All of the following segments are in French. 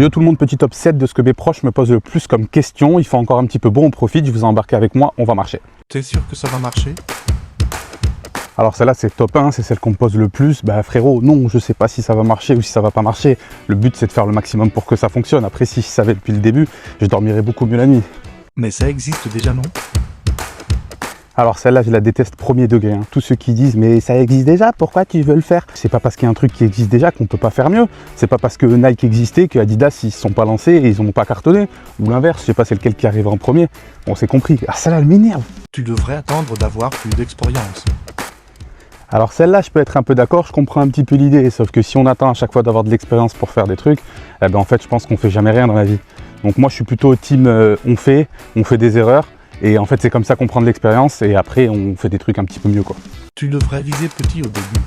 Yo tout le monde, petit top 7 de ce que mes proches me posent le plus comme question. Il fait encore un petit peu beau, on profite, je vous ai embarqué avec moi, on va marcher. T'es sûr que ça va marcher? Alors celle-là c'est top 1, c'est celle qu'on me pose le plus. Bah frérot, non, je sais pas si ça va marcher ou si ça va pas marcher. Le but c'est de faire le maximum pour que ça fonctionne. Après si je savais depuis le début, je dormirais beaucoup mieux la nuit. Mais ça existe déjà, non? Alors celle-là je la déteste premier degré, hein. Tous ceux qui disent mais ça existe déjà, pourquoi tu veux le faire? C'est pas parce qu'il y a un truc qui existe déjà qu'on peut pas faire mieux. C'est pas parce que Nike existait que Adidas ils se sont pas lancés et ils n'ont pas cartonné. Ou l'inverse, je sais pas c'est lequel qui arrive en premier. On s'est compris. Ah celle-là elle m'énerve. Tu devrais attendre d'avoir plus d'expérience. Alors celle-là, je peux être un peu d'accord, je comprends un petit peu l'idée, sauf que si on attend à chaque fois d'avoir de l'expérience pour faire des trucs, eh ben en fait je pense qu'on fait jamais rien dans la vie. Donc moi je suis plutôt team on fait des erreurs, et en fait c'est comme ça qu'on prend de l'expérience, et après on fait des trucs un petit peu mieux quoi. Tu devrais viser petit au début.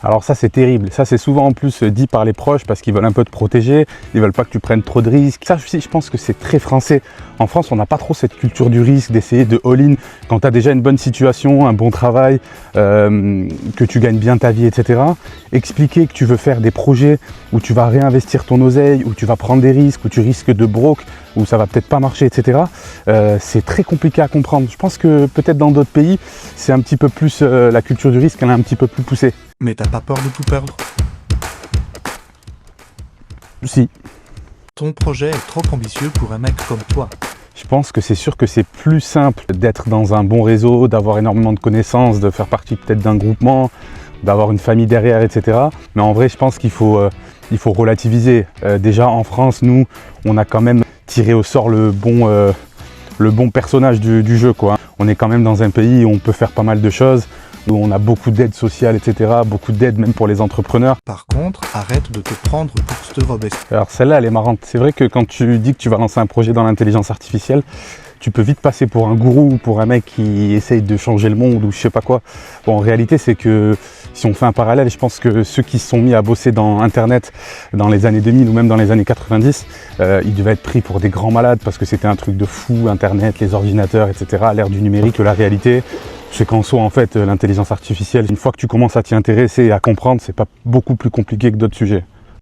Alors ça c'est terrible, ça c'est souvent en plus dit par les proches parce qu'ils veulent un peu te protéger, ils veulent pas que tu prennes trop de risques. Ça aussi je pense que c'est très français. En France on n'a pas trop cette culture du risque, d'essayer de all-in quand tu as déjà une bonne situation, un bon travail, que tu gagnes bien ta vie, etc. Expliquer que tu veux faire des projets où tu vas réinvestir ton oseille, où tu vas prendre des risques, où tu risques de broke, où ça va peut-être pas marcher, etc. C'est très compliqué à comprendre. Je pense que peut-être dans d'autres pays c'est un petit peu plus, la culture du risque elle est un petit peu plus poussée. Mais t'as pas peur de tout perdre? Si. Ton projet est trop ambitieux pour un mec comme toi. Je pense que c'est sûr que c'est plus simple d'être dans un bon réseau, d'avoir énormément de connaissances, de faire partie peut-être d'un groupement, d'avoir une famille derrière, etc. Mais en vrai, je pense qu'il faut relativiser. Déjà en France, nous, on a quand même tiré au sort le bon personnage du jeu, quoi. On est quand même dans un pays où on peut faire pas mal de choses, où on a beaucoup d'aide sociale, etc., beaucoup d'aide même pour les entrepreneurs. Par contre, arrête de te prendre pour Steve Jobs. Alors celle-là, elle est marrante. C'est vrai que quand tu dis que tu vas lancer un projet dans l'intelligence artificielle, tu peux vite passer pour un gourou ou pour un mec qui essaye de changer le monde ou je sais pas quoi. Bon, en réalité, c'est que si on fait un parallèle, je pense que ceux qui se sont mis à bosser dans Internet dans les années 2000 ou même dans les années 90, ils devaient être pris pour des grands malades parce que c'était un truc de fou, Internet, les ordinateurs, etc., à l'ère du numérique. La réalité, c'est qu'en soi, en fait, l'intelligence artificielle, une fois que tu commences à t'y intéresser et à comprendre, c'est pas beaucoup plus compliqué que d'autres sujets.